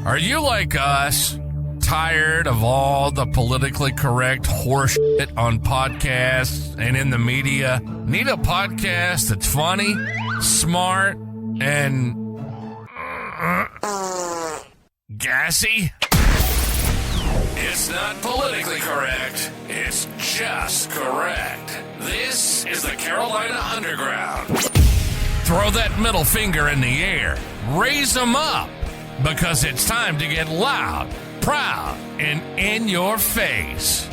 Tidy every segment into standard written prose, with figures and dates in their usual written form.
Are you like us? Tired of all the politically correct horseshit on podcasts and in the media? Need a podcast that's funny, smart, and gassy? It's not politically correct. It's just correct. This is the Carolina Underground. Throw that middle finger in the air. Raise them up. Because it's time to get loud, proud, and in your face.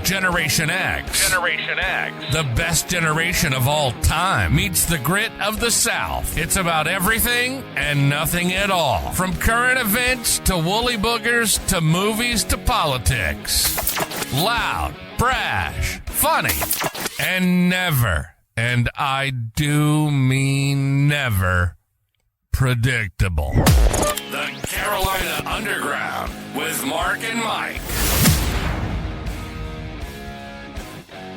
Generation X. Generation X. The best generation of all time meets the grit of the South. It's about everything and nothing at all. From current events to woolly boogers to movies to politics. Loud, brash, funny, and never, and I do mean never, predictable. The Carolina Underground with Mark and Mike.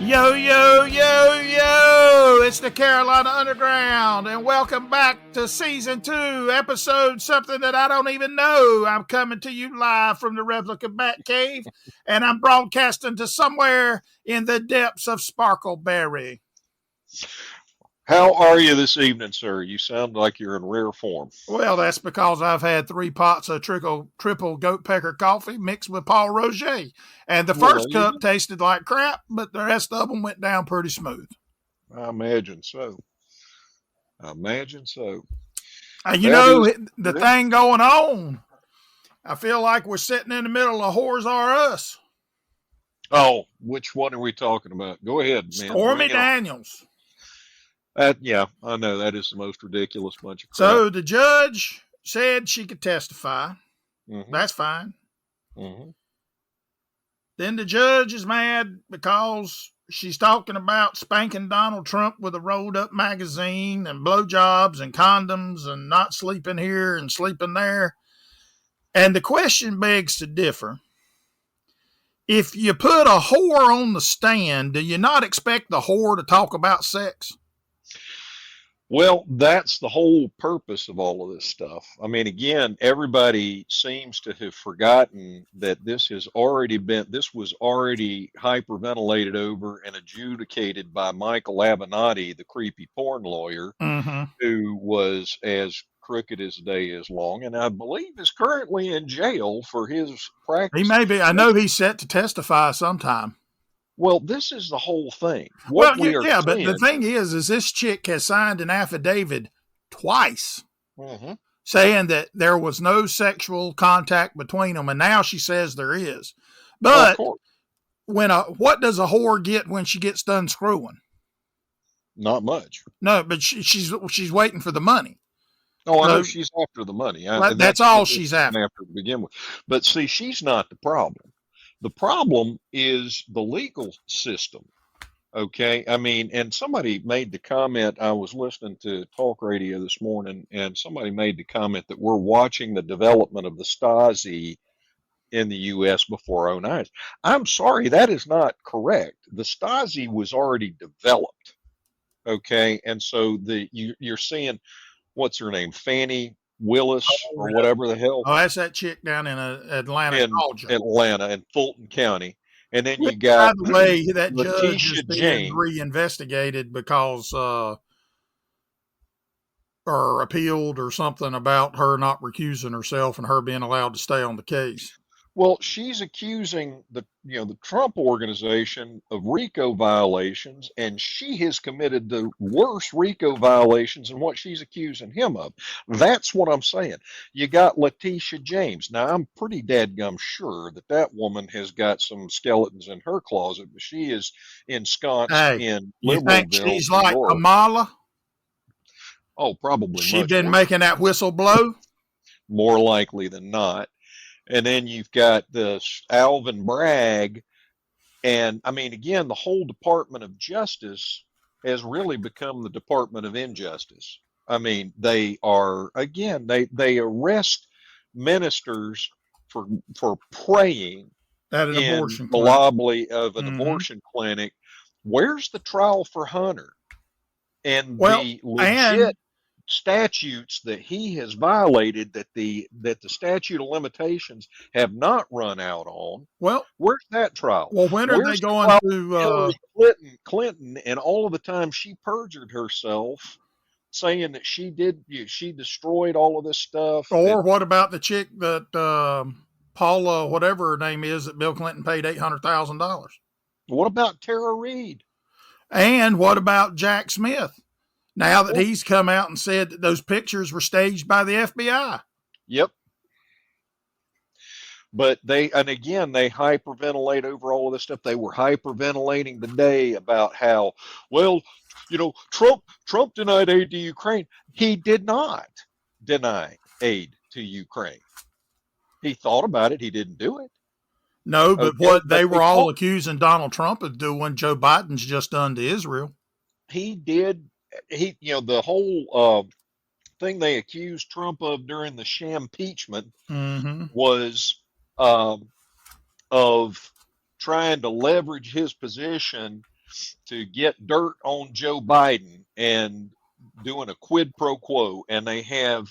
Yo, yo, yo, yo! It's the Carolina Underground, and welcome back to Season 2, Episode something that I don't even know. I'm coming to you live from the Replica Bat Cave, and I'm broadcasting to somewhere in the depths of Sparkleberry. How are you this evening, sir? You sound like you're in rare form. Well, that's because I've had 3 pots of triple goat pecker coffee mixed with Paul Roger. And the first cup tasted like crap, but the rest of them went down pretty smooth. I imagine so. The thing going on, I feel like we're sitting in the middle of Whores Are Us. Oh, which one are we talking about? Go ahead, man. Stormy Daniels. Yeah, I know. That is the most ridiculous bunch of crap. So the judge said she could testify. Mm-hmm. That's fine. Mm-hmm. Then the judge is mad because she's talking about spanking Donald Trump with a rolled up magazine and blowjobs and condoms and not sleeping here and sleeping there. And the question begs to differ. If you put a whore on the stand, do you not expect the whore to talk about sex? Well, that's the whole purpose of all of this stuff. I mean, again, everybody seems to have forgotten that this was already hyperventilated over and adjudicated by Michael Avenatti, the creepy porn lawyer, who was as crooked as the day is long, and I believe is currently in jail for his practice. He may be. I know he's set to testify sometime. Well, this is the whole thing. But the thing is this chick has signed an affidavit twice saying that there was no sexual contact between them, and now she says there is. But what does a whore get when she gets done screwing? Not much. No, but she's waiting for the money. Oh, I know she's after the money. That's all she's after to begin with. But see, she's not the problem. The problem is the legal system, okay? I mean, and somebody made the comment, I was listening to talk radio this morning, and somebody made the comment that we're watching the development of the Stasi in the U.S. before our own eyes. I'm sorry, that is not correct. The Stasi was already developed, okay? And so you're seeing, what's her name, Fannie Willis or whatever the hell. Oh, that's that chick down in Atlanta, Georgia. Atlanta in Fulton County. And then you got, by the way, that Letitia judge is being reinvestigated because or appealed or something about her not recusing herself and her being allowed to stay on the case. Well, she's accusing the Trump organization of RICO violations, and she has committed the worst RICO violations than what she's accusing him of. That's what I'm saying. You got Letitia James. Now, I'm pretty dadgum sure that woman has got some skeletons in her closet, but she is ensconced in Liberalville. You think she's like Kamala? Oh, probably. She's been making that whistle blow? More likely than not. And then you've got this Alvin Bragg. And I mean, again, the whole Department of Justice has really become the Department of Injustice. I mean, they are, again, they arrest ministers for praying at an abortion the lobby of an abortion clinic. Where's the trial for Hunter? And the legit statutes that he has violated, that the statute of limitations have not run out on. Well, Where's that trial? when are they Where's the going trial to? of Clinton and all of the time she perjured herself, saying that she destroyed all of this stuff. Or what about the chick that Paula, whatever her name is, that Bill Clinton paid $800,000? What about Tara Reid? And what about Jack Smith? Now that he's come out and said that those pictures were staged by the FBI. Yep. But they hyperventilate over all of this stuff. They were hyperventilating today about how, well, Trump denied aid to Ukraine. He did not deny aid to Ukraine. He thought about it. He didn't do it. No, but what they were all accusing Donald Trump of doing, Joe Biden's just done to Israel. He did. The whole thing they accused Trump of during the sham impeachment was of trying to leverage his position to get dirt on Joe Biden and doing a quid pro quo. And they have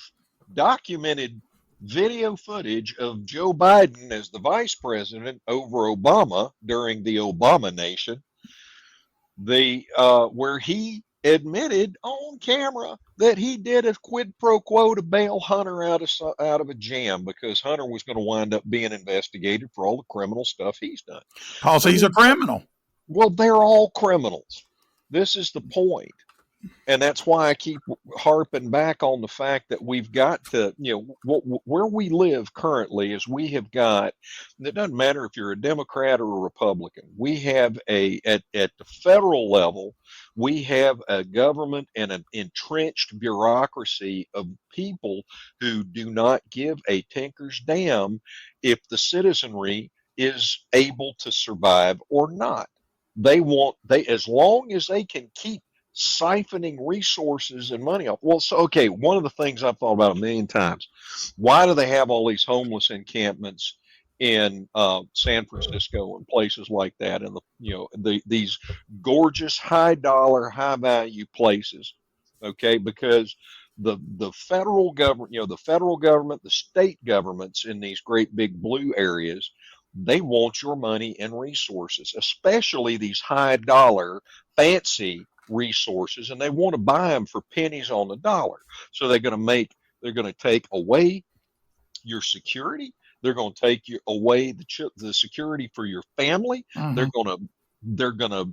documented video footage of Joe Biden as the vice president over Obama during the Obama nation, where he admitted on camera that he did a quid pro quo to bail Hunter out of a jam, because Hunter was going to wind up being investigated for all the criminal stuff he's done. Because he's a criminal. Well, they're all criminals. This is the point. And that's why I keep harping back on the fact that we've got to, where we live currently is we have got, it doesn't matter if you're a Democrat or a Republican, we have at the federal level, we have a government and an entrenched bureaucracy of people who do not give a tinker's damn if the citizenry is able to survive or not. As long as they can keep siphoning resources and money off. Well, one of the things I've thought about a million times, why do they have all these homeless encampments in San Francisco and places like that, and these gorgeous high dollar, high value places? Okay, because the federal government, the state governments in these great big blue areas, they want your money and resources, especially these high dollar, fancy resources, and they want to buy them for pennies on the dollar. So they're going to take away your security. They're going to take away the security for your family. Mm-hmm. They're going to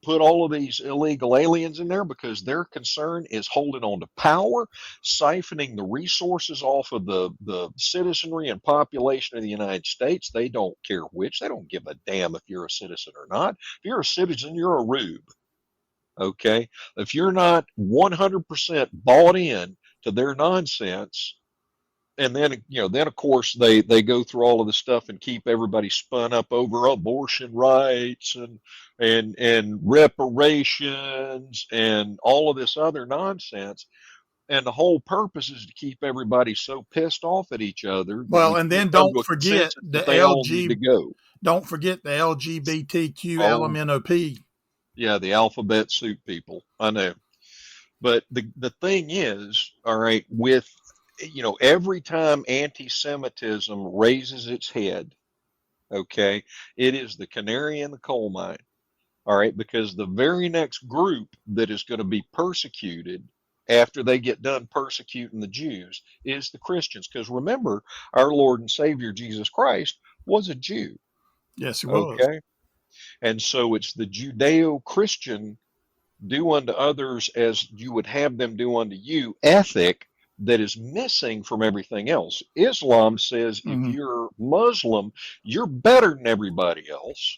put all of these illegal aliens in there because their concern is holding on to power, siphoning the resources off of the citizenry and population of the United States. They don't care which. They don't give a damn if you're a citizen or not. If you're a citizen, you're a rube. Okay, if you're not 100% bought in to their nonsense, and then of course they go through all of the stuff and keep everybody spun up over abortion rights and reparations and all of this other nonsense. And the whole purpose is to keep everybody so pissed off at each other. Well, and then don't forget the LGBTQ LMNOP. Yeah, the alphabet soup people. I know. But the thing is, all right, with, every time anti-Semitism raises its head, okay, it is the canary in the coal mine. All right, because the very next group that is going to be persecuted after they get done persecuting the Jews is the Christians. Because remember, our Lord and Savior Jesus Christ was a Jew. Yes, he was. Okay. And so it's the Judeo-Christian do unto others as you would have them do unto you ethic that is missing from everything else. Islam says if you're Muslim, you're better than everybody else.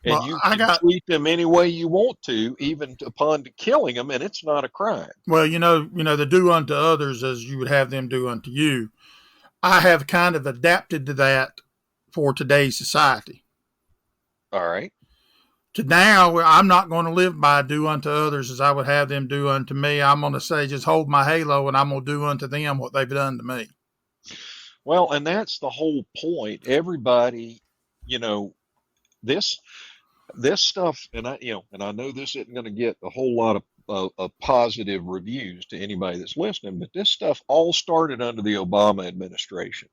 And you can treat them any way you want to, even upon killing them, and it's not a crime. Well, the do unto others as you would have them do unto you. I have kind of adapted to that for today's society. All right. To now, I'm not going to live by do unto others as I would have them do unto me. I'm going to say, just hold my halo, and I'm going to do unto them what they've done to me. Well, and that's the whole point. Everybody, this stuff, and I know this isn't going to get a whole lot of positive reviews to anybody that's listening, but this stuff all started under the Obama administration.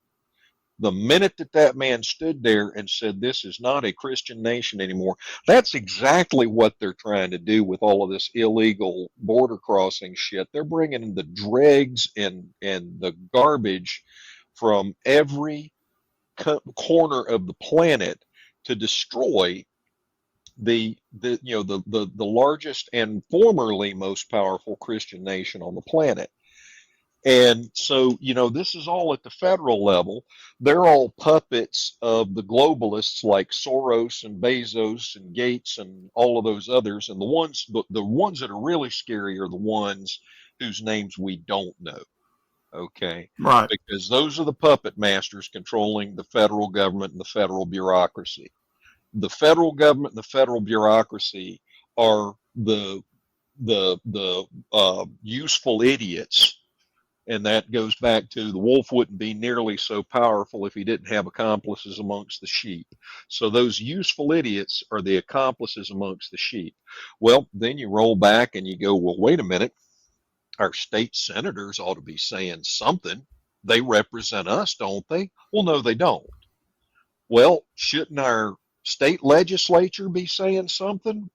The minute that man stood there and said, this is not a Christian nation anymore, that's exactly what they're trying to do with all of this illegal border crossing shit. They're bringing in the dregs and the garbage from every corner of the planet to destroy the largest and formerly most powerful Christian nation on the planet. And so, this is all at the federal level. They're all puppets of the globalists like Soros and Bezos and Gates and all of those others. And the ones that are really scary are the ones whose names we don't know. Okay. Right. Because those are the puppet masters controlling the federal government and the federal bureaucracy. The federal government and the federal bureaucracy are the useful idiots. And that goes back to the wolf wouldn't be nearly so powerful if he didn't have accomplices amongst the sheep. So those useful idiots are the accomplices amongst the sheep. Well, then you roll back and you go, well, wait a minute. Our state senators ought to be saying something. They represent us, don't they? Well, no, they don't. Well, shouldn't our state legislature be saying something?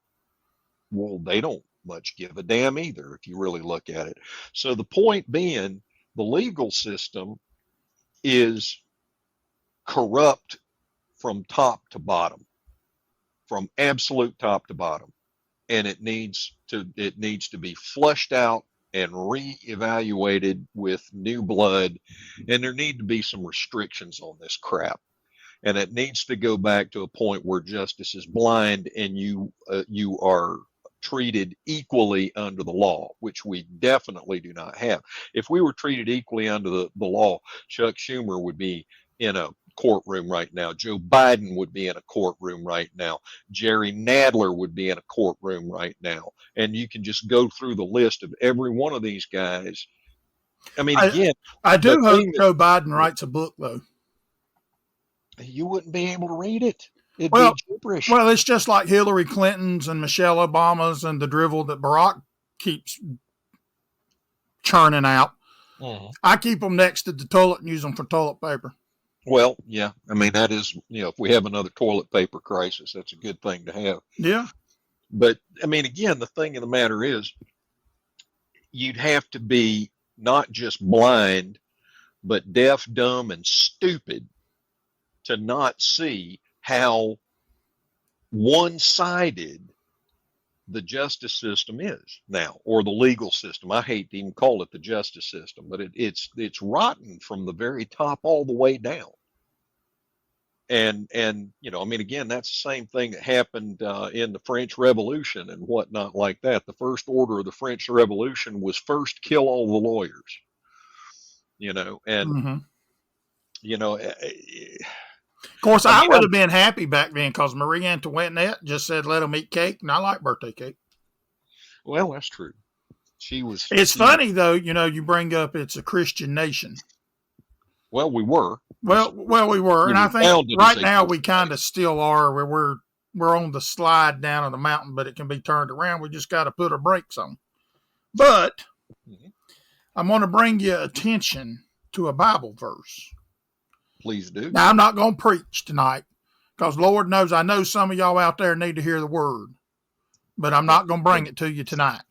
Well, they don't much give a damn either, if you really look at it. So the point being, the legal system is corrupt from top to bottom, from absolute top to bottom, and it needs to be flushed out and reevaluated with new blood, and there need to be some restrictions on this crap. And it needs to go back to a point where justice is blind and you are treated equally under the law, which we definitely do not have. If we were treated equally under the law, Chuck Schumer would be in a courtroom right now. Joe Biden would be in a courtroom right now. Jerry Nadler would be in a courtroom right now. And you can just go through the list of every one of these guys. I mean, again, I do hope Joe Biden writes a book, though. You wouldn't be able to read it. It'd be gibberish. Well, it's just like Hillary Clinton's and Michelle Obama's and the drivel that Barack keeps churning out. Mm-hmm. I keep them next to the toilet and use them for toilet paper. Well, yeah. I mean, that is, if we have another toilet paper crisis, that's a good thing to have. Yeah. But, I mean, again, the thing of the matter is, you'd have to be not just blind, but deaf, dumb, and stupid to not see how one-sided the justice system is now, or the legal system. I hate to even call it the justice system, but it's rotten from the very top all the way down. And I mean, again, that's the same thing that happened in the French Revolution and whatnot like that. The first order of the French Revolution was first kill all the lawyers, and mm-hmm. Of course, I would have been happy back then because Marie Antoinette just said, let them eat cake, and I like birthday cake. Well, that's true. It's funny, though, you bring up it's a Christian nation. Well, we were. Well, we were, and I think right now we kind of still are, where we're on the slide down of the mountain, but it can be turned around. We just got to put our brakes on. But mm-hmm. I'm going to bring you attention to a Bible verse. Please do. Now, I'm not going to preach tonight because Lord knows I know some of y'all out there need to hear the word, but I'm not going to bring it to you tonight.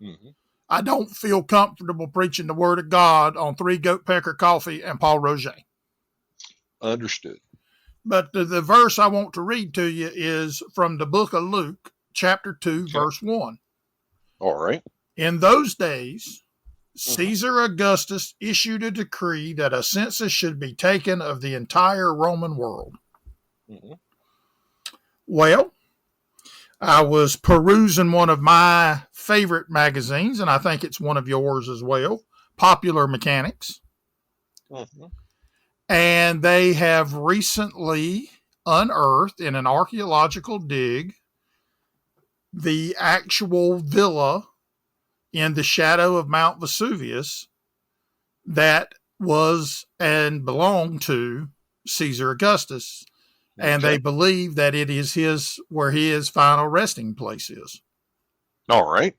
Mm-hmm. I don't feel comfortable preaching the word of God on 3 Goat Pecker coffee and Paul Roger. Understood. But the verse I want to read to you is from the book of Luke, chapter 2, verse 1. All right. In those days, Caesar Augustus issued a decree that a census should be taken of the entire Roman world. Mm-hmm. Well, I was perusing one of my favorite magazines, and I think it's one of yours as well, Popular Mechanics. Mm-hmm. And they have recently unearthed in an archaeological dig the actual villa in the shadow of Mt Vesuvius that was and belonged to Caesar Augustus. Okay. And they believe that it is where his final resting place is. All right.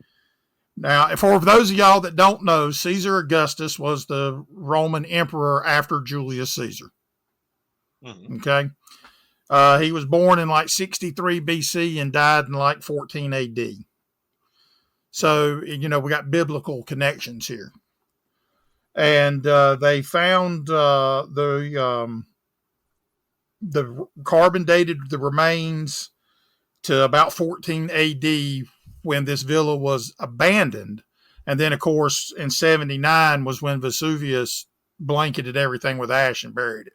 Now, for those of y'all that don't know, Caesar Augustus was the Roman emperor after Julius Caesar. Mm-hmm. Okay. He was born in like 63 BC and died in like 14 AD. So, we got biblical connections here. And they found the carbon dated the remains to about 14 AD when this villa was abandoned. And then, of course, in 79 was when Vesuvius blanketed everything with ash and buried it.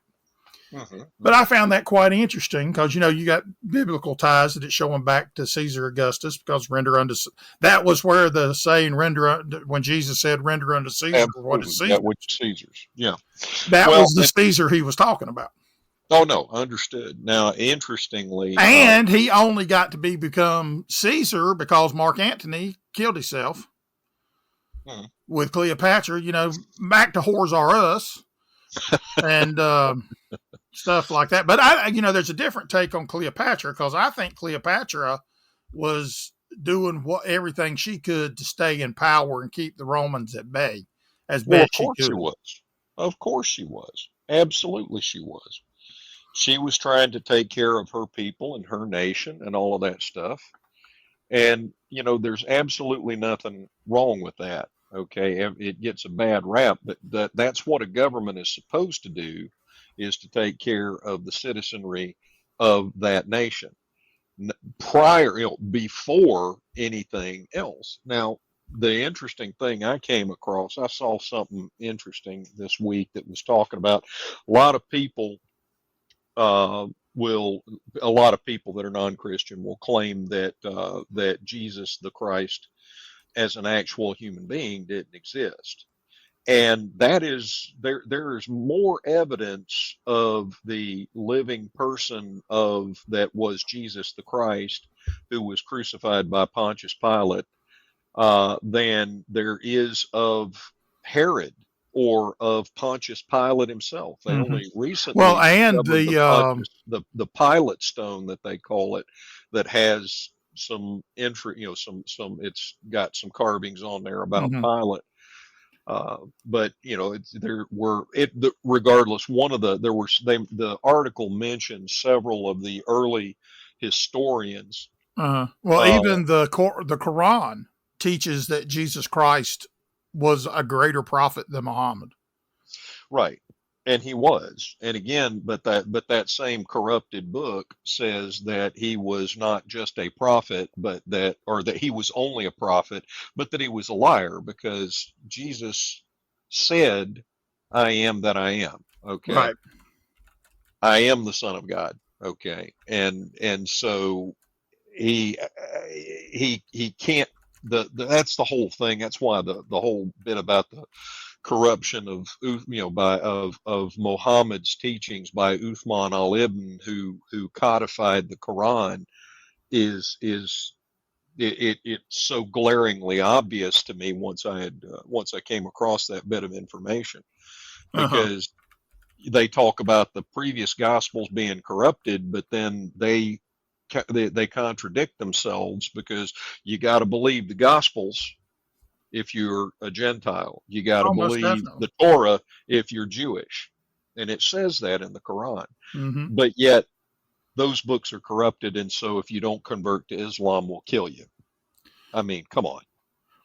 Mm-hmm. But I found that quite interesting because, you got biblical ties that it's showing back to Caesar Augustus because that was where the saying when Jesus said render unto Caesar what is Caesar. That was Caesar's. Yeah. That was the Caesar he was talking about. Oh, no, understood. Now, interestingly. And he only got to become Caesar because Mark Antony killed himself with Cleopatra, back to whores are us and stuff like that. But, there's a different take on Cleopatra because I think Cleopatra was doing everything she could to stay in power and keep the Romans at bay as best she could. Of course she was. Absolutely she was. She was trying to take care of her people and her nation and all of that stuff. And, there's absolutely nothing wrong with that. Okay. It gets a bad rap, but that's what a government is supposed to do, is to take care of the citizenry of that nation before anything else. Now, the interesting thing I came across, I saw something interesting this week that was talking about a lot of people that are non-Christian will claim that Jesus the Christ as an actual human being didn't exist. And that is, there is more evidence of the living person that was Jesus the Christ, who was crucified by Pontius Pilate, than there is of Herod or of Pontius Pilate himself. They only recently the Pilate stone that they call it, that has some it's got some carvings on there about Pilate. But regardless, the article mentioned several of the early historians. Even the Quran teaches that Jesus Christ was a greater prophet than Muhammad. Right. And he was. And again, but that same corrupted book says that he was not just a prophet, that he was only a prophet, but that he was a liar, because Jesus said, I am that I am. Okay. Right. I am the Son of God. Okay. And so he can't, that's the whole thing. That's why the whole bit about the corruption of Muhammad's teachings by Uthman al-Ibn, who codified the Quran, it's so glaringly obvious to me once I came across that bit of information, because they talk about the previous gospels being corrupted, but then they contradict themselves, because you got to believe the Gospels if you're a Gentile. You got to believe the Torah if you're Jewish. And it says that in the Quran. But yet those books are corrupted, and so if you don't convert to Islam, we'll kill you. I mean, come on.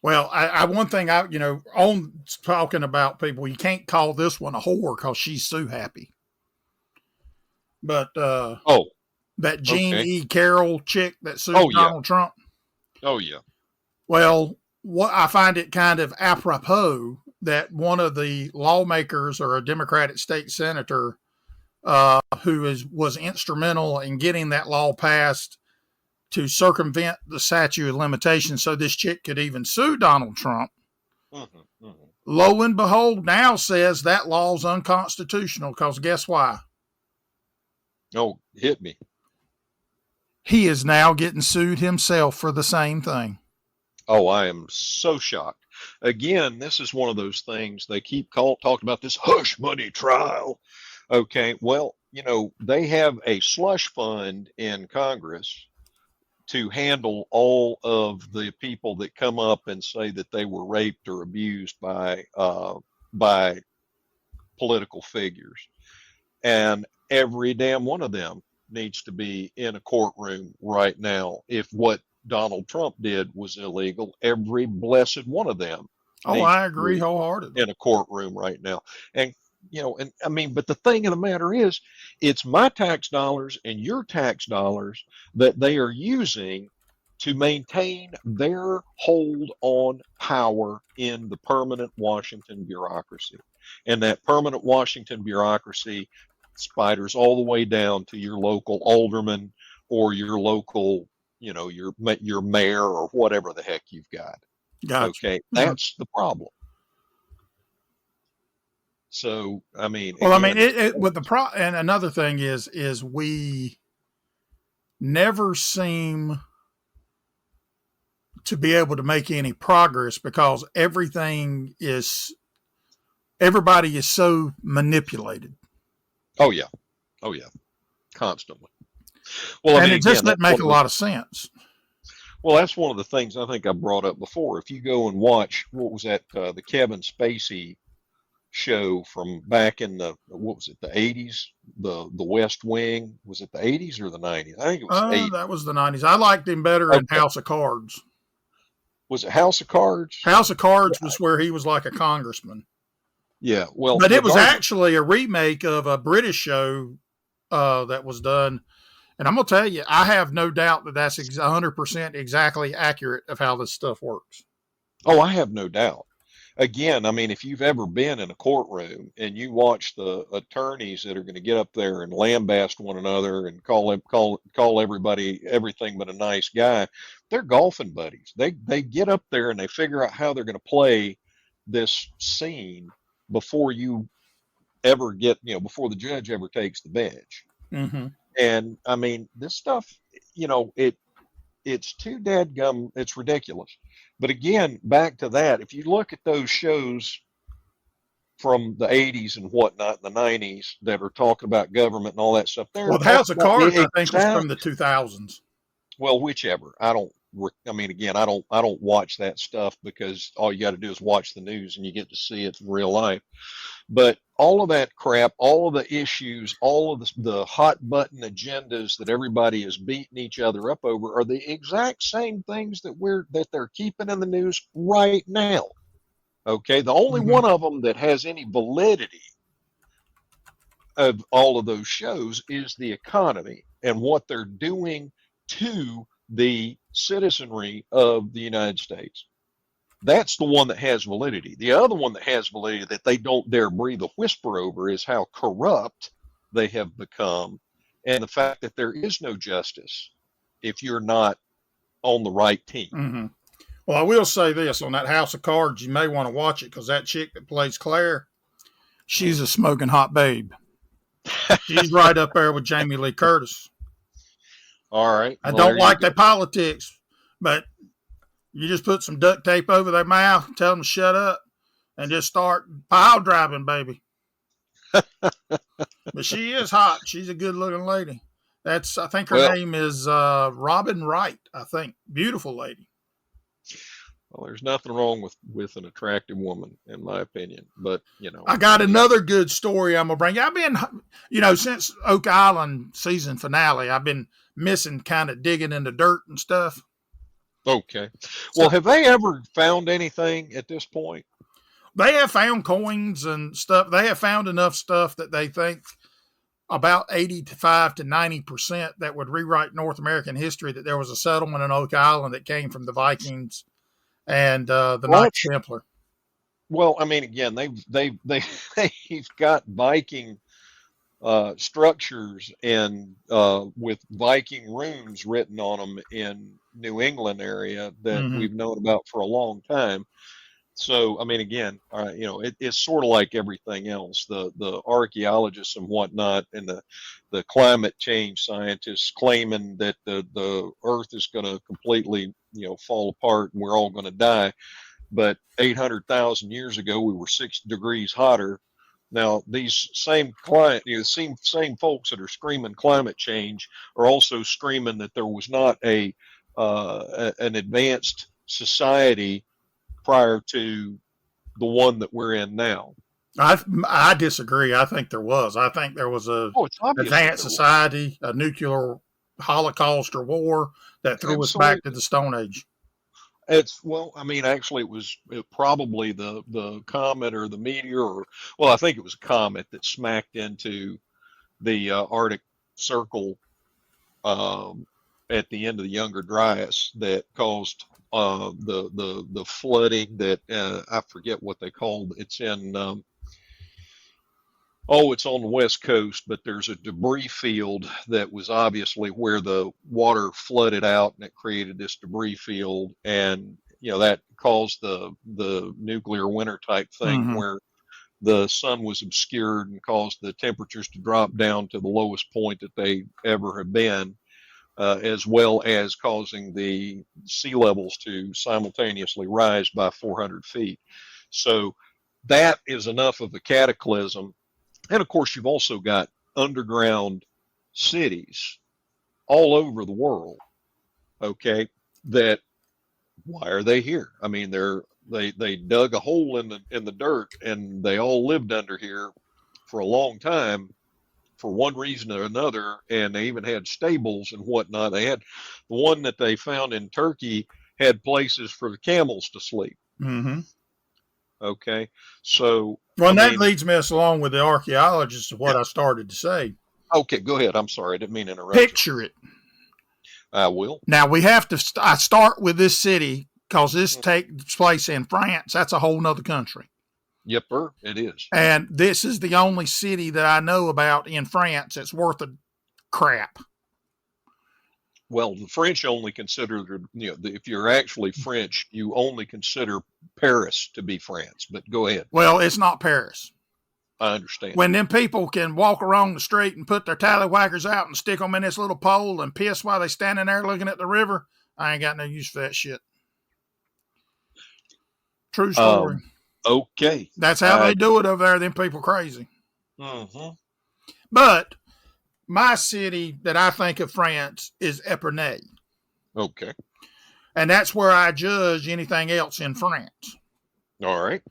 Well, one thing on talking about people, you can't call this one a whore because she's so happy. But that Jean E. Carroll chick that sued Donald Trump. Oh, yeah. Well, I find it kind of apropos that one of the lawmakers, or a Democratic state senator, who was instrumental in getting that law passed to circumvent the statute of limitations so this chick could even sue Donald Trump, lo and behold, now says that law's unconstitutional, because guess why? Oh, hit me. He is now getting sued himself for the same thing. Oh, I am so shocked. Again, this is one of those things they keep talking about, this hush money trial. Okay, well, they have a slush fund in Congress to handle all of the people that come up and say that they were raped or abused by political figures. And every damn one of them needs to be in a courtroom right now. If what Donald Trump did was illegal, every blessed one of them. Oh, I agree wholeheartedly. In a courtroom right now. And, and I mean, but the thing of the matter is, it's my tax dollars and your tax dollars that they are using to maintain their hold on power in the permanent Washington bureaucracy. And that permanent Washington bureaucracy spiders all the way down to your local alderman or your local, your mayor or whatever the heck you've got. Gotcha. Okay, that's the problem. So, I mean, well, again, with and another thing is we never seem to be able to make any progress because everybody is so manipulated. Oh yeah, constantly. Well, and it just doesn't make a lot of sense. Well, that's one of the things I think I brought up before. If you go and watch, what was that, the Kevin Spacey show from back in the 80s, the West Wing, was it the 80s or the 90s? I think it was 80s. That was the 90s. I liked him better in House of Cards. Was it House of Cards? House of Cards was where he was like a congressman. Yeah, well, but it was actually a remake of a British show that was done. And I'm going to tell you, I have no doubt that that's 100% exactly accurate of how this stuff works. Oh, I have no doubt. Again, I mean, if you've ever been in a courtroom and you watch the attorneys that are going to get up there and lambaste one another and call everybody everything but a nice guy, they're golfing buddies. They get up there and they figure out how they're going to play this scene before you ever get, before the judge ever takes the bench. Mm-hmm. And I mean, this stuff, it's too dadgum, it's ridiculous. But again, back to that, if you look at those shows from the 80s and whatnot, the 90s that are talking about government and all that stuff, well, the House of Cards, I think, was from the 2000s. Well, whichever. I don't watch that stuff because all you got to do is watch the news and you get to see it in real life. But all of that crap, all of the issues, all of the hot button agendas that everybody is beating each other up over are the exact same things that they're keeping in the news right now. Okay, the only one of them that has any validity of all of those shows is the economy and what they're doing to the citizenry of the United States. That's the one that has validity. The other one that has validity that they don't dare breathe a whisper over is how corrupt they have become and the fact that there is no justice if you're not on the right team. Mm-hmm. Well, I will say this, on that House of Cards, you may want to watch it because that chick that plays Claire, she's a smoking hot babe. She's right up there with Jamie Lee Curtis. All right. I don't like their politics, but you just put some duct tape over their mouth, tell them to shut up, and just start pile driving, baby. But she is hot. She's a good-looking lady. I think her name is Robin Wright, I think. Beautiful lady. Well, there's nothing wrong with an attractive woman, in my opinion. But, I got another good story I'm going to bring you. I've been, since Oak Island season finale, I've been missing kind of digging in the dirt and stuff. Okay. Well, have they ever found anything at this point? They have found coins and stuff. They have found enough stuff that they think about 85 to 90% that would rewrite North American history, that there was a settlement in Oak Island that came from the Vikings and the Knights Templar. Well, I mean, again, they've got Viking structures and with Viking runes written on them in New England area that we've known about for a long time. So, I mean, again, it's sort of like everything else. The archaeologists and whatnot and the climate change scientists claiming that the Earth is going to completely, fall apart and we're all going to die. But 800,000 years ago, we were 6 degrees hotter. Now, these same same folks that are screaming climate change are also screaming that there was not a an advanced society prior to the one that we're in now. I disagree. I think there was. I think there was a Oh, it's obvious advanced society, a nuclear holocaust or war that threw us back to the Stone Age. Well, I mean, actually, it probably the comet or the meteor, or well, I think it was a comet that smacked into the Arctic Circle at the end of the Younger Dryas that caused the flooding that I forget what they called. It's in it's on the West Coast, but there's a debris field that was obviously where the water flooded out, and it created this debris field, and that caused the nuclear winter type thing where the sun was obscured and caused the temperatures to drop down to the lowest point that they ever have been, as well as causing the sea levels to simultaneously rise by 400 feet. So that is enough of a cataclysm. And of course, you've also got underground cities all over the world. Okay, why are they here? I mean, they dug a hole in the dirt, and they all lived under here for a long time for one reason or another. And they even had stables and whatnot. They had the one that they found in Turkey had places for the camels to sleep. Mm-hmm. Okay, so that leads me along with the archaeologists of what I started to say. Okay, go ahead. I'm sorry, I didn't mean to interrupt. Picture it. I will. Now we have to. I start with this city because this takes place in France. That's a whole nother country. Yep, it is. And this is the only city that I know about in France that's worth a crap. Well, the French only consider, if you're actually French, you only consider Paris to be France. But go ahead. Well, it's not Paris. I understand. When them people can walk along the street and put their tallywhackers out and stick them in this little pole and piss while they standing there looking at the river, I ain't got no use for that shit. True story. Okay. That's how they do it over there. Them people crazy. Mm-hmm. But my city that I think of France is Epernay. Okay. And that's where I judge anything else in France. All right.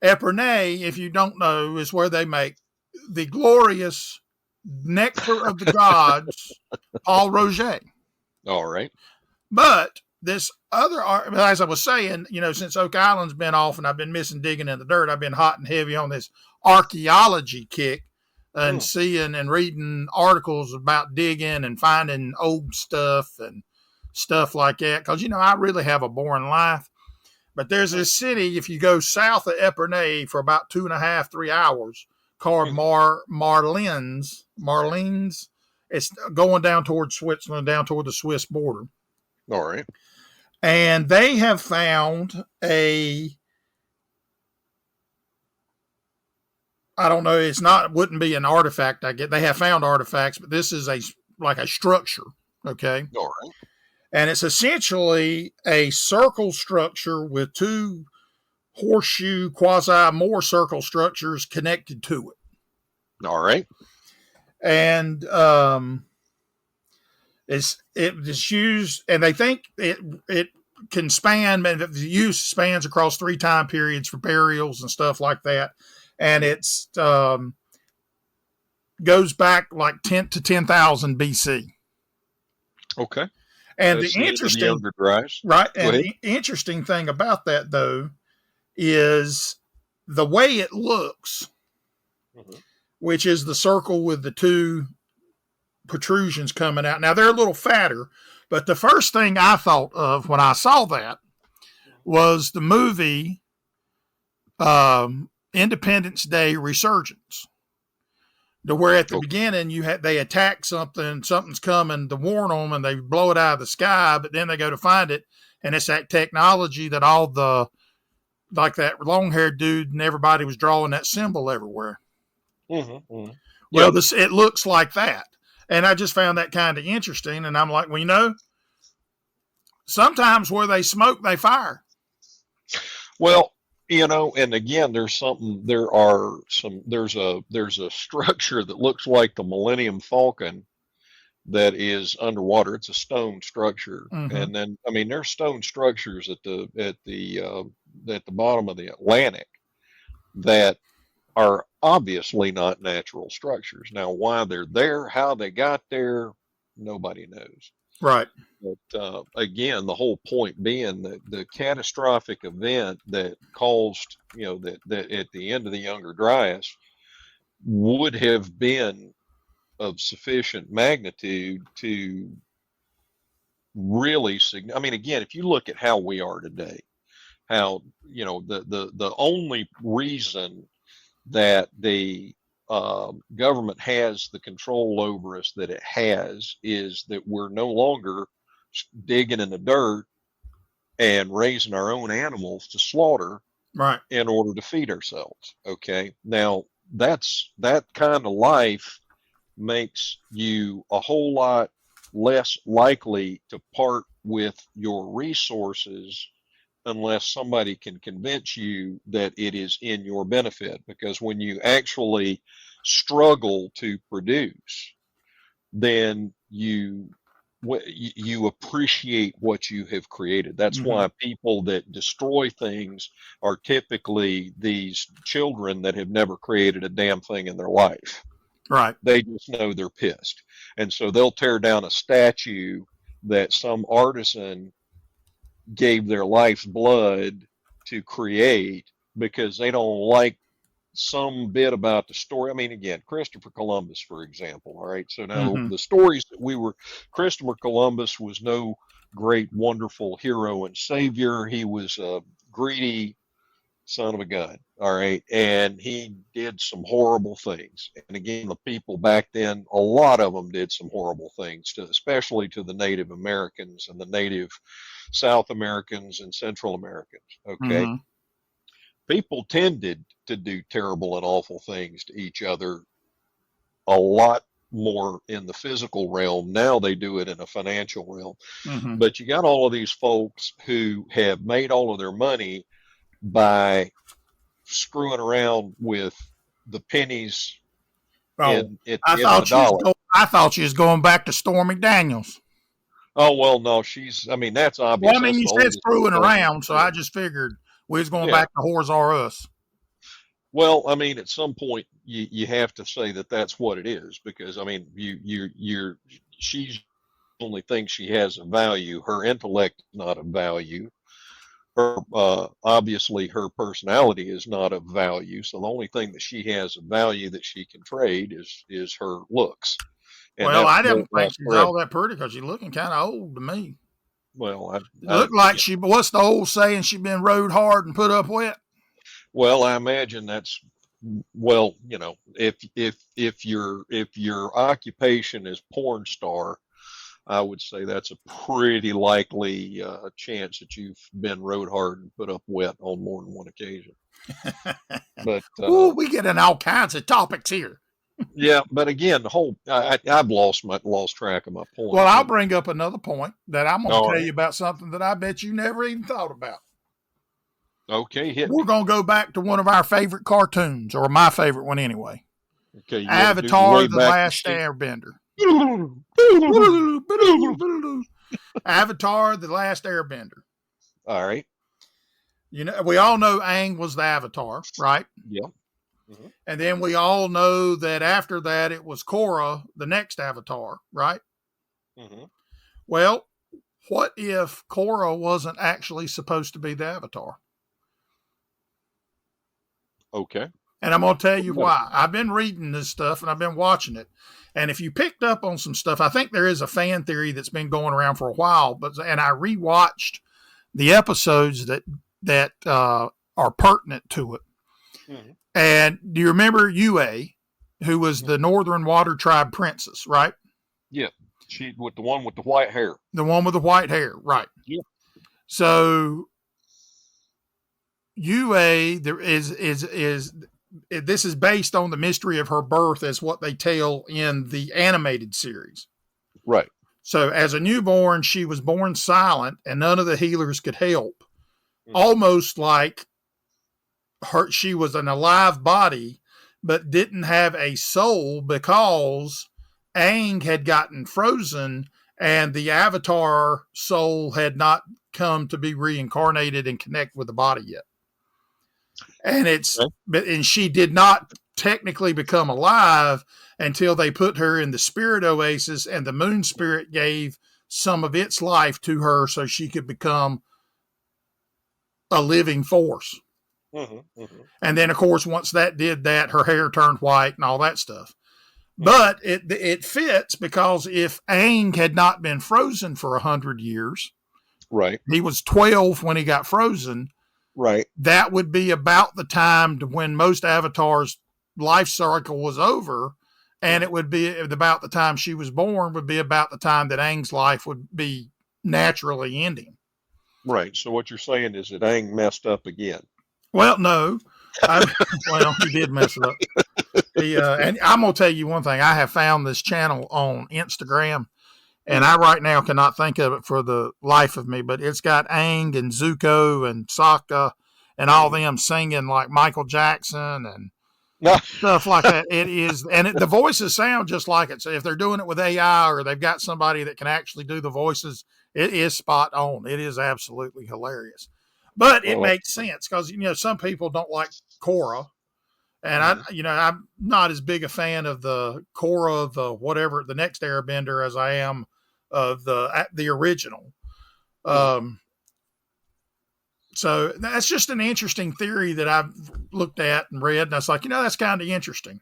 Epernay, if you don't know, is where they make the glorious nectar of the gods, Paul Roger. All right. But this other, as I was saying, since Oak Island's been off and I've been missing digging in the dirt, I've been hot and heavy on this archaeology kick and seeing and reading articles about digging and finding old stuff and stuff like that. Because, I really have a boring life. But there's this city, if you go south of Epernay for about 2.5, 3 hours, called Marliens. It's going down towards Switzerland, down toward the Swiss border. All right. And they have found I don't know, wouldn't be an artifact, I get. They have found artifacts, but this is like a structure, okay? All right. And it's essentially a circle structure with two horseshoe, quasi-more circle structures connected to it. All right. And it's used, and they think it can span, and the use spans across 3 time periods for burials and stuff like that. And it's goes back like 10 to 10,000 BC. Okay. And the interesting thing about that, though, is the way it looks, which is the circle with the 2 protrusions coming out. Now, they're a little fatter, but the first thing I thought of when I saw that was the movie Independence Day Resurgence. To where at the beginning they attack something, something's coming to warn them, and they blow it out of the sky, but then they go to find it, and it's that technology that like that long-haired dude and everybody was drawing that symbol everywhere. Well, it looks like that. And I just found that kind of interesting, and I'm like, well, sometimes where they smoke, they fire. Well, and again, there's a structure that looks like the Millennium Falcon that is underwater. It's a stone structure, Mm-hmm. and then I mean there's stone structures at the bottom of the Atlantic that are obviously not natural structures. Now, why they're there, how they got there, nobody knows. Right. But again, the whole point being that the catastrophic event that caused, that at the end of the Younger Dryas would have been of sufficient magnitude to really I mean, again, if you look at how we are today, how, the only reason that the government has the control over us that it has is that we're no longer digging in the dirt and raising our own animals to slaughter Right. in order to feed ourselves. Okay. Now that kind of life makes you a whole lot less likely to part with your resources unless somebody can convince you that it is in your benefit. Because when you actually struggle to produce, then you appreciate what you have created. That's Mm-hmm. why people that destroy things are typically these children that have never created a damn thing in their life. Right. They just know they're pissed. And so they'll tear down a statue that some artisan gave their life's blood to create because they don't like some bit about the story. I mean, again, Christopher Columbus, for example. All right. So now Mm-hmm. the stories that Christopher Columbus was no great, wonderful hero and savior. He was a greedy son of a gun. All right. And he did some horrible things. And again, the people back then, a lot of them did some horrible things, especially to the Native Americans and the Native South Americans and Central Americans. Okay. Mm-hmm. People tended to do terrible and awful things to each other a lot more in the physical realm. Now they do it in a financial realm. Mm-hmm. But you got all of these folks who have made all of their money by screwing around with the pennies at the end of the dollar. I thought you was going back to Stormy Daniels. Oh, well, no, that's obvious. Well, I mean, you said screwing around, so I just figured we was going back to Whores R Us. Well, I mean, at some point you have to say that that's what it is, because I mean, she's only thinks she has a value. Her intellect is not of value. Her obviously her personality is not of value. So the only thing that she has of value that she can trade is her looks. And well, I didn't think she's all that pretty because she's looking kind of old to me. Well, it looked like she. What's the old saying? She's been rode hard and put up wet. Well, I imagine that's, well, if your occupation is porn star, I would say that's a pretty likely chance that you've been rode hard and put up wet on more than one occasion. But we get in all kinds of topics here. Yeah, but again, the whole I've lost track of my point. Well, I'll bring up another point that I'm going to tell you about something that I bet you never even thought about. Okay, we're going to go back to one of our favorite cartoons, or my favorite one anyway. Okay, Avatar: The Last Airbender. Avatar: The Last Airbender. All right. We all know Aang was the Avatar, right? Yeah. Mm-hmm. And then we all know that after that it was Korra, the next Avatar, right? Mm-hmm. Well, what if Korra wasn't actually supposed to be the Avatar? Okay. And I'm going to tell you why. I've been reading this stuff and I've been watching it. And if you picked up on some stuff, I think there is a fan theory that's been going around for a while. And I rewatched the episodes that are pertinent to it. Mm-hmm. And do you remember Yue, who was the Northern Water Tribe princess, right? Yeah. She with the one with the white hair. The one with the white hair, right. Yeah. So Yue this is based on the mystery of her birth as what they tell in the animated series. Right. So as a newborn, she was born silent and none of the healers could help. Mm-hmm. Almost like she was an alive body, but didn't have a soul because Aang had gotten frozen and the Avatar soul had not come to be reincarnated and connect with the body yet. And and she did not technically become alive until they put her in the spirit oasis, and the moon spirit gave some of its life to her so she could become a living force. Mm-hmm, mm-hmm. And then, of course, once that did that, her hair turned white and all that stuff. Mm-hmm. But it fits because if Aang had not been frozen for 100 years, right, he was 12 when he got frozen. Right. That would be about the time when most Avatar's life cycle was over. And it would be about the time she was born, would be about the time that Aang's life would be naturally ending. Right. So what you're saying is that Aang messed up again. Well, no. Well, he did mess up. And I'm going to tell you one thing. I have found this channel on Instagram, and I right now cannot think of it for the life of me, but it's got Aang and Zuko and Sokka and all them singing like Michael Jackson and stuff like that. It is, and the voices sound just like it. So if they're doing it with AI or they've got somebody that can actually do the voices, it is spot on. It is absolutely hilarious. But it makes sense because, some people don't like Korra. And I'm not as big a fan of the Korra, the next Airbender, as I am of the original. So that's just an interesting theory that I've looked at and read, and I was like, that's kind of interesting.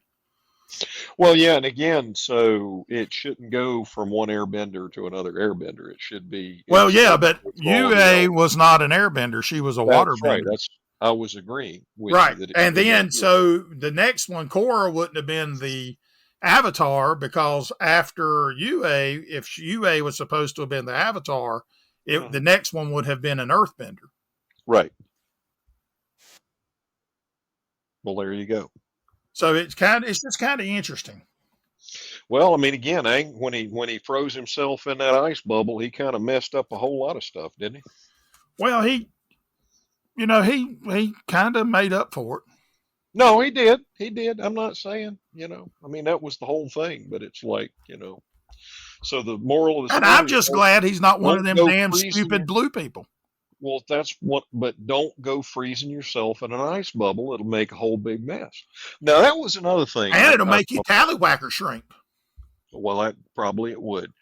Well, yeah, and again, so it shouldn't go from one airbender to another airbender. It should be. Well, yeah, but Yue was not an airbender; she was a waterbender. Right. I was agreeing with right. you. And then, so the next one, Korra, wouldn't have been the Avatar because after Yue, if Yue was supposed to have been the Avatar, the next one would have been an Earthbender. Right. Well, there you go. So it's just kind of interesting. Well, I mean, again, Aang, when he froze himself in that ice bubble, he kind of messed up a whole lot of stuff, didn't he? Well, he kind of made up for it. No, he did. He did. I'm not saying, I mean, that was the whole thing, but it's like, so the moral of the story. And I'm just glad he's not one of them damn stupid blue people. Well, that's what, but don't go freezing yourself in an ice bubble. It'll make a whole big mess. Now, that was another thing. And it'll make your tallywhacker shrink. Well, it would.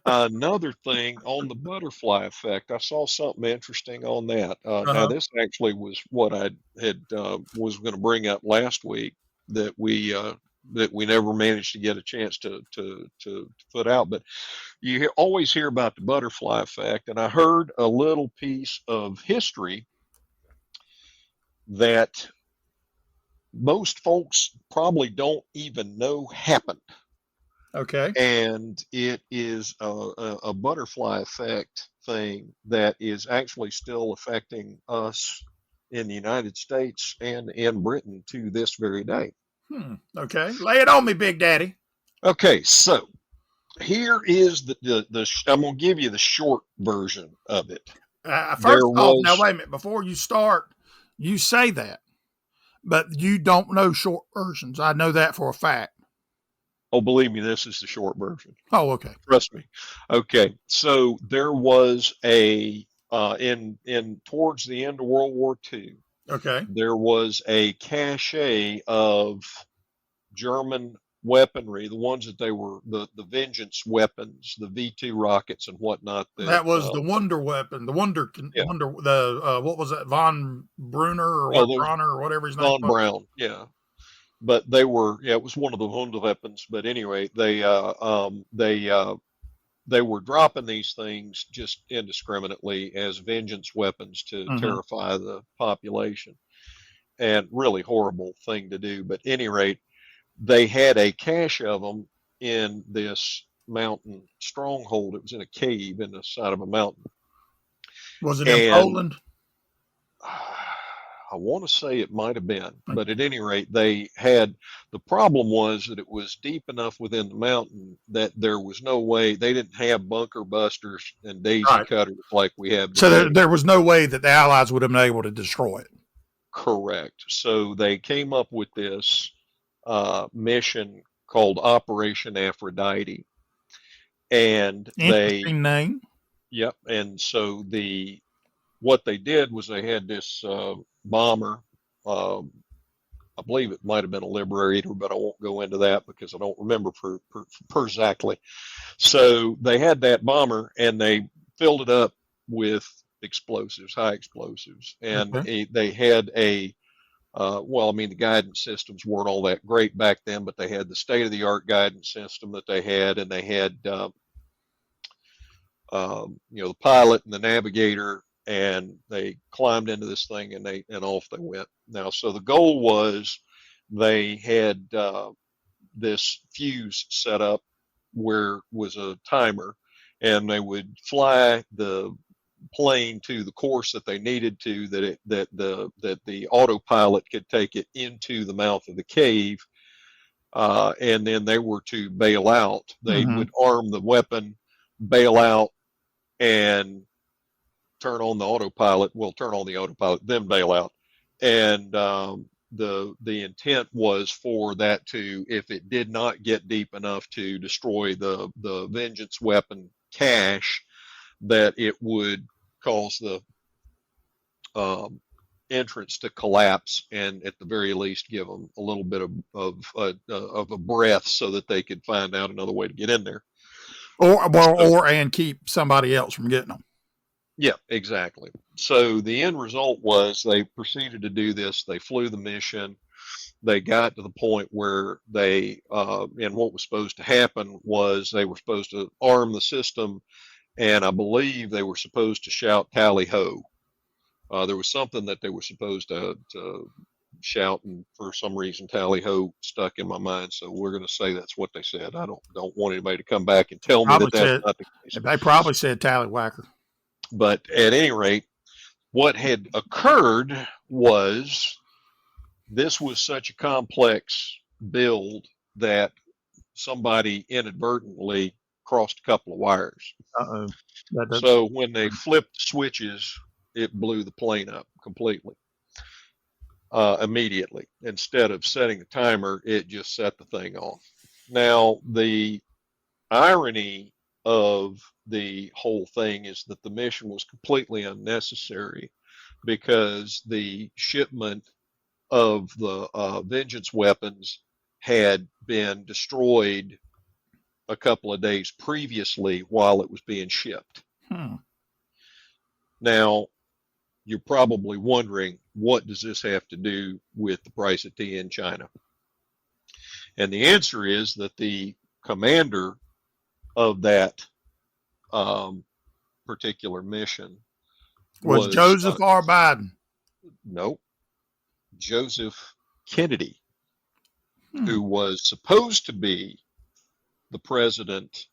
Another thing on the butterfly effect, I saw something interesting on that. Now, this actually was what I had was going to bring up last week that we never managed to get a chance to put out. But you always hear about the butterfly effect, and I heard a little piece of history that most folks probably don't even know happened. Okay. And it is a butterfly effect thing that is actually still affecting us in the United States and in Britain to this very day. Okay. Lay it on me, Big Daddy. Okay, so here is I'm going to give you the short version of it. First off, now wait a minute. Before you start, you say that, but you don't know short versions. I know that for a fact. Oh, believe me, this is the short version. Oh, okay. Trust me. Okay, so there was in towards the end of World War II. Okay. There was a cache of German weaponry, the ones that they were the vengeance weapons, the V2 rockets and whatnot. That was the Wonder weapon, the Wonder, what was that, Von Brunner or Bronner or whatever his name was? Von Braun, yeah. But they were, it was one of the Wonder weapons. But anyway, they were dropping these things just indiscriminately as vengeance weapons to terrify the population, and really horrible thing to do. But at any rate, they had a cache of them in this mountain stronghold. It was in a cave in the side of a mountain. Was it in Poland? I want to say it might have been, but at any rate, the problem was that it was deep enough within the mountain that there was no way, they didn't have bunker busters and daisy cutters like we have today. So there was no way that the Allies would have been able to destroy it. Correct. So they came up with this mission called Operation Aphrodite. And Interesting name. yep. And so what they did was they had this bomber. I believe it might have been a Liberator, but I won't go into that because I don't remember per exactly. So they had that bomber and they filled it up with explosives, high explosives, and they had the guidance systems weren't all that great back then, but they had the state-of-the-art guidance system that they had, and they had the pilot and the navigator, and they climbed into this thing and off they went. Now, so the goal was they had this fuse set up where was a timer, and they would fly the plane to the course that they needed to, that the autopilot could take it into the mouth of the cave, and then they were to bail out. They would arm the weapon, bail out, and turn on the autopilot. Well, turn on the autopilot, then bail out. And the intent was for that to, if it did not get deep enough to destroy the vengeance weapon cache, that it would cause the entrance to collapse, and at the very least give them a little bit of a breath so that they could find out another way to get in there, and keep somebody else from getting them. Yeah, exactly. So the end result was they proceeded to do this. They flew the mission. They got to the point where and what was supposed to happen was they were supposed to arm the system, and I believe they were supposed to shout "Tally ho." There was something that they were supposed to shout, and for some reason "Tally ho" stuck in my mind. So we're going to say that's what they said. I don't want anybody to come back and tell me that's not the case. They probably said "Tallywhacker." But at any rate, what had occurred was this was such a complex build that somebody inadvertently crossed a couple of wires. So when they flipped switches, it blew the plane up completely, immediately. Instead of setting a timer, it just set the thing off. Now, the irony of the whole thing is that the mission was completely unnecessary, because the shipment of the vengeance weapons had been destroyed a couple of days previously while it was being shipped. Now, you're probably wondering, what does this have to do with the price of tea in China? And the answer is that the commander of that particular mission was Joseph R. Biden. No, Joseph Kennedy, who was supposed to be the president.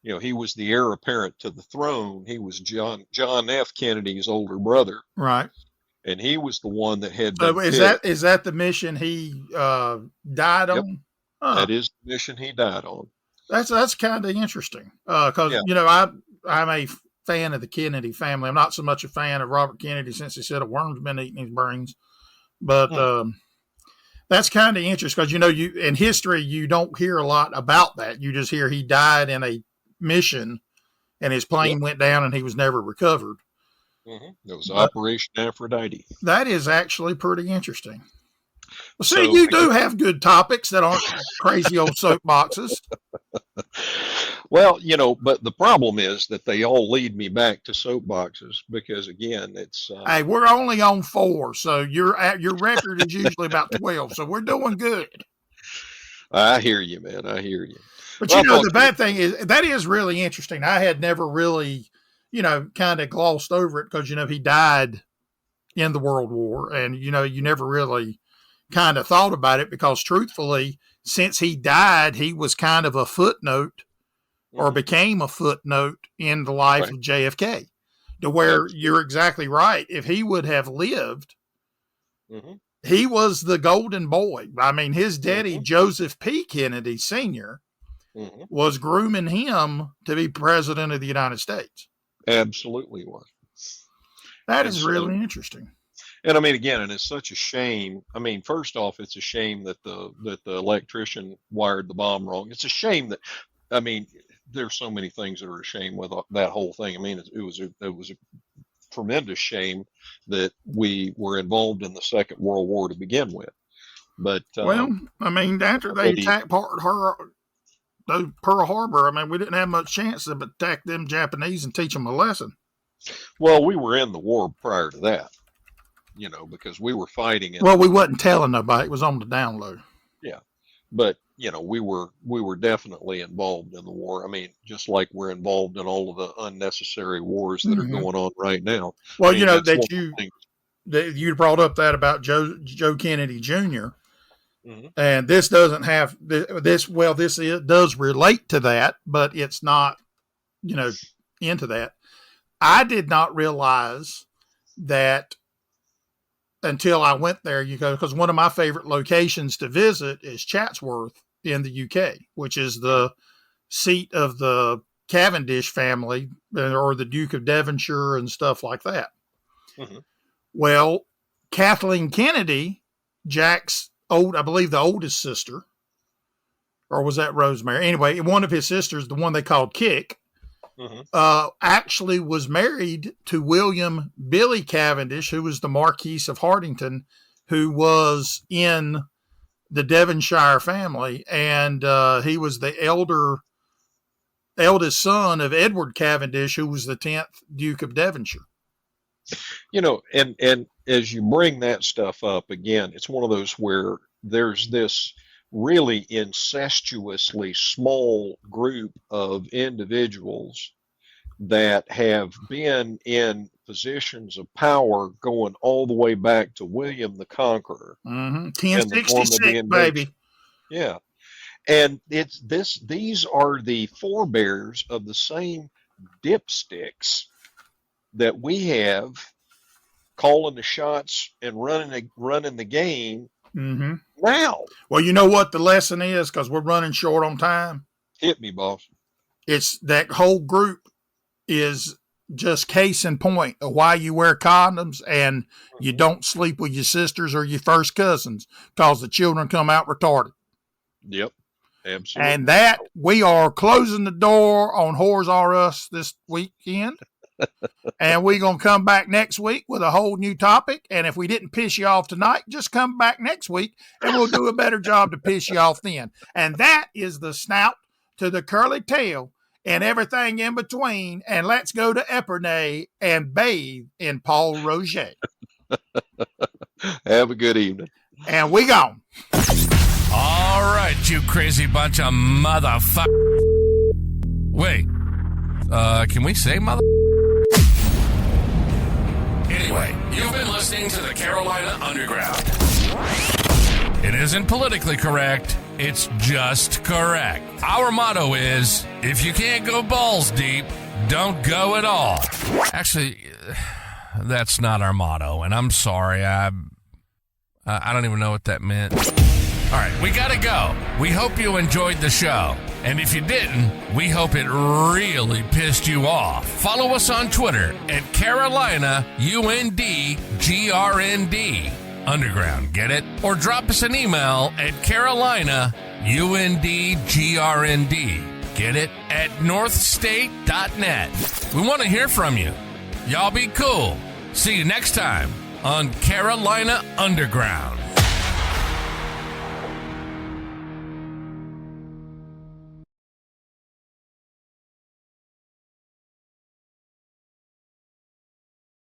He was the heir apparent to the throne. He was John F. Kennedy's older brother, right? And he was the one that had. So is that the mission he died on? That is the mission he died on. That's kind of interesting, because I'm a fan of the Kennedy family. I'm not so much a fan of Robert Kennedy, since he said a worm's been eating his brains. But that's kind of interesting, because in history you don't hear a lot about that. You just hear he died in a mission, and his plane went down, and he was never recovered. It was Operation Aphrodite. That is actually pretty interesting. Well, see, you do have good topics that aren't crazy old soapboxes. Well, but the problem is that they all lead me back to soapboxes, because again, it's. Hey, we're only on 4, so your record is usually about 12, so we're doing good. I hear you, man. I hear you. But the bad thing is that is really interesting. I had never really, kind of glossed over it, because he died in the World War, and you never really kind of thought about it, because truthfully, since he died, he was kind of a footnote, or became a footnote in the life of JFK, to where you're exactly right. If he would have lived, he was the golden boy. I mean, his daddy, Joseph P. Kennedy Sr., was grooming him to be president of the United States. Absolutely was. That is really interesting. And I mean, again, and it's such a shame. I mean, first off, it's a shame that the electrician wired the bomb wrong. It's a shame that, I mean, there's so many things that are a shame with that whole thing. I mean, it was a tremendous shame that we were involved in the Second World War to begin with. But well, I mean, after they attacked Pearl Harbor, I mean, we didn't have much chance to attack them Japanese and teach them a lesson. Well, we were in the war prior to that, you know, because we were fighting. Well, we wasn't telling nobody; it was on the down low. Yeah, but you know, we were definitely involved in the war. I mean, just like we're involved in all of the unnecessary wars that are going on right now. Well, I mean, you know that you brought up that about Joe Kennedy Jr. And this doesn't have this. Well, does relate to that, but it's not, you know, into that. I did not realize that until I went there, because one of my favorite locations to visit is Chatsworth in the UK, which is the seat of the Cavendish family or the Duke of Devonshire and stuff like that. Well, Kathleen Kennedy, Jack's I believe the oldest sister, or was that Rosemary? Anyway, one of his sisters, the one they called Kick, actually was married to William Billy Cavendish, who was the Marquis of Hartington, who was in the Devonshire family. And he was the eldest son of Edward Cavendish, who was the 10th Duke of Devonshire. You know, and as you bring that stuff up again, it's one of those where there's this really incestuously small group of individuals that have been in positions of power going all the way back to William the Conqueror. 1066, baby. Yeah. And these are the forebears of the same dipsticks that we have calling the shots and running the game now. Well, you know what the lesson is, because we're running short on time. Hit me, boss. It's that whole group is just case in point of why you wear condoms and you don't sleep with your sisters or your first cousins, because the children come out retarded. Yep. Absolutely. And that we are closing the door on Whores R Us this weekend. And we're going to come back next week with a whole new topic. And if we didn't piss you off tonight, just come back next week and we'll do a better job to piss you off then. And that is the snout to the curly tail and everything in between. And let's go to Epernay and bathe in Paul Roget. Have a good evening. And we gone. All right, you crazy bunch of motherfuckers. Wait, can we say mother? Anyway, you've been listening to the Carolina Underground. It isn't politically correct, it's just correct. Our motto is, if you can't go balls deep, don't go at all. Actually, that's not our motto, and I'm sorry, I don't even know what that meant. All right, we gotta go. We hope you enjoyed the show. And if you didn't, we hope it really pissed you off. Follow us on Twitter at Carolina UNDGRND Underground, get it? Or drop us an email at Carolina UNDGRND, get it? At northstate.net. We want to hear from you. Y'all be cool. See you next time on Carolina Underground.